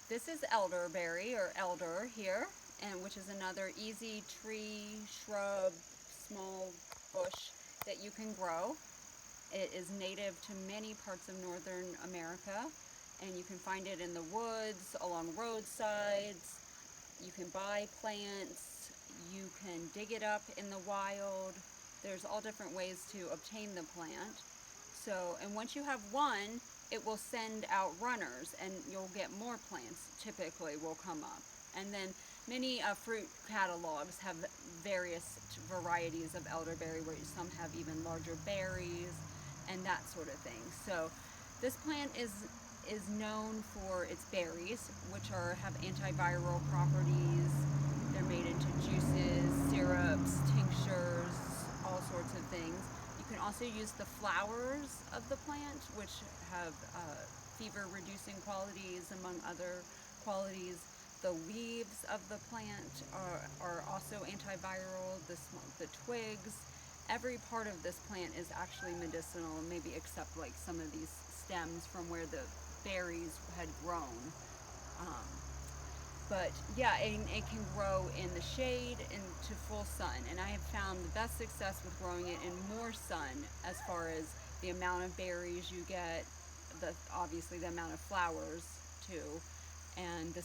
This is elderberry or elder here, and which is another easy tree, shrub, small bush that you can grow. It is native to many parts of northern America, and you can find it in the woods, along roadsides. You can buy plants, you can dig it up in the wild. There's all different ways to obtain the plant. So, and once you have one, it will send out runners and you'll get more plants typically will come up. And then many fruit catalogs have various varieties of elderberry where some have even larger berries and that sort of thing. So this plant is known for its berries, which have antiviral properties. They're made into juices, syrups, tinctures, all sorts of things. You can also use the flowers of the plant, which have fever-reducing qualities, among other qualities. The leaves of the plant are also antiviral. The twigs, every part of this plant is actually medicinal, maybe except like some of these stems from where the berries had grown. Um, but yeah, and it can grow in the shade and to full sun. And I have found the best success with growing it in more sun as far as the amount of berries you get, obviously the amount of flowers too, and the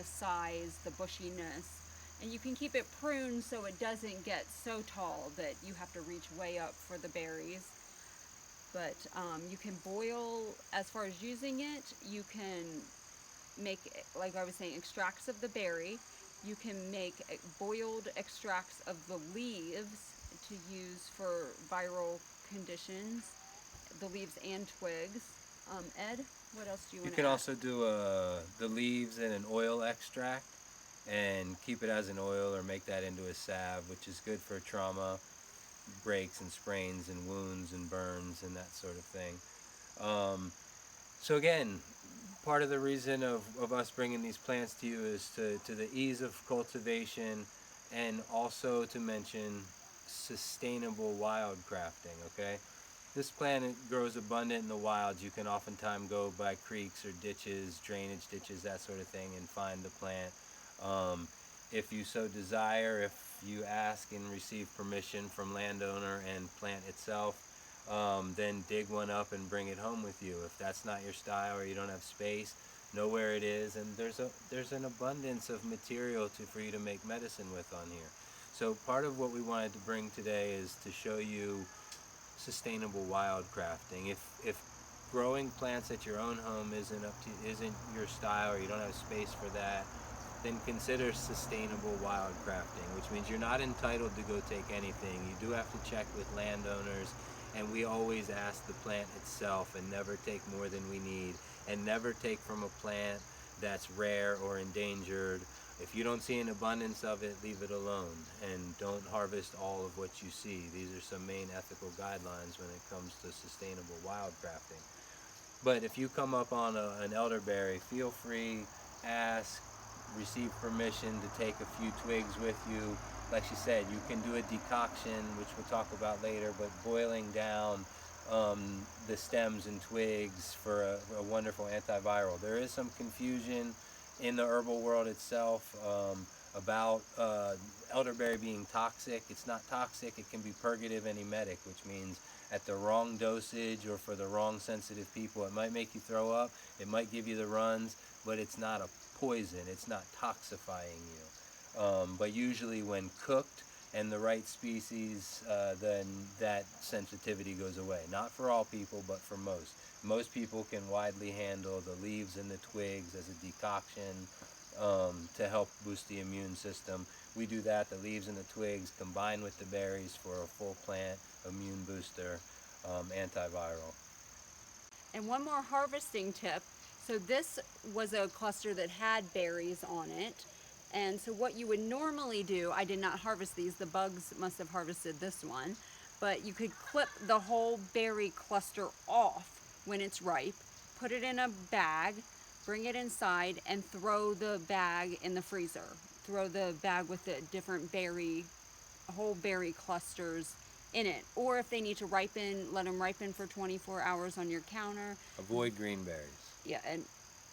size, the bushiness. And you can keep it pruned so it doesn't get so tall that you have to reach way up for the berries. But you can boil, as far as using it, you can make, like I was saying, extracts of the berry. You can make boiled extracts of the leaves to use for viral conditions, the leaves and twigs. Ed, what else do you You want to can add? also do the leaves in an oil extract and keep it as an oil or make that into a salve, which is good for trauma, breaks and sprains and wounds and burns and that sort of thing. So again, part of the reason of us bringing these plants to you is to the ease of cultivation and also to mention sustainable wild crafting, okay? This plant grows abundant in the wilds. You can oftentimes go by creeks or ditches, drainage ditches, that sort of thing, and find the plant. Um, if you so desire, if you ask and receive permission from landowner and plant itself, then dig one up and bring it home with you. If that's not your style or you don't have space, know where it is, and there's an abundance of material for you to make medicine with on here. So part of what we wanted to bring today is to show you sustainable wild crafting. If growing plants at your own home isn't your style or you don't have space for that, then consider sustainable wild crafting, which means you're not entitled to go take anything. You do have to check with landowners, and we always ask the plant itself and never take more than we need, and never take from a plant that's rare or endangered. If you don't see an abundance of it, leave it alone, and don't harvest all of what you see. These are some main ethical guidelines when it comes to sustainable wild crafting. But if you come up on an elderberry, feel free, ask, receive permission to take a few twigs with you. Like she said, you can do a decoction, which we'll talk about later, but boiling down the stems and twigs for a wonderful antiviral. There is some confusion in the herbal world itself about elderberry being toxic. It's not toxic. It can be purgative and emetic, which means at the wrong dosage or for the wrong sensitive people, it might make you throw up, it might give you the runs, but it's not a poison. It's not toxifying you. But usually when cooked and the right species, then that sensitivity goes away. Not for all people, but for most. Most people can widely handle the leaves and the twigs as a decoction to help boost the immune system. We do that, the leaves and the twigs combined with the berries for a full plant immune booster, antiviral. And one more harvesting tip. So this was a cluster that had berries on it. And so what you would normally do, I did not harvest these, the bugs must have harvested this one, but you could clip the whole berry cluster off when it's ripe, put it in a bag, bring it inside, and throw the bag in the freezer. Throw the bag with the different whole berry clusters in it. Or if they need to ripen, let them ripen for 24 hours on your counter. Avoid green berries. Yeah,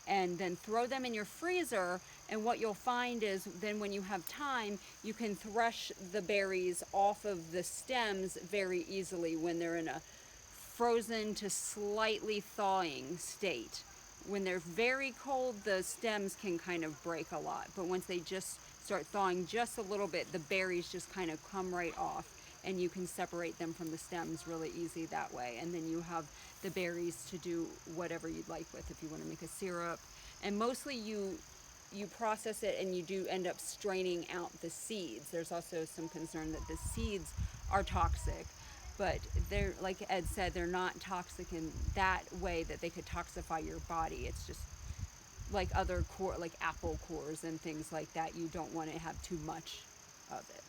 and then throw them in your freezer. And what you'll find is then when you have time, you can thresh the berries off of the stems very easily when they're in a frozen to slightly thawing state. When they're very cold, the stems can kind of break a lot, but once they just start thawing just a little bit, the berries just kind of come right off, and you can separate them from the stems really easy that way. And then you have the berries to do whatever you'd like with, if you want to make a syrup. And mostly you process it, and you do end up straining out the seeds. There's also some concern that the seeds are toxic, but they're, like Ed said, they're not toxic in that way that they could toxify your body. It's just like other core, like apple cores and things like that. You don't want to have too much of it.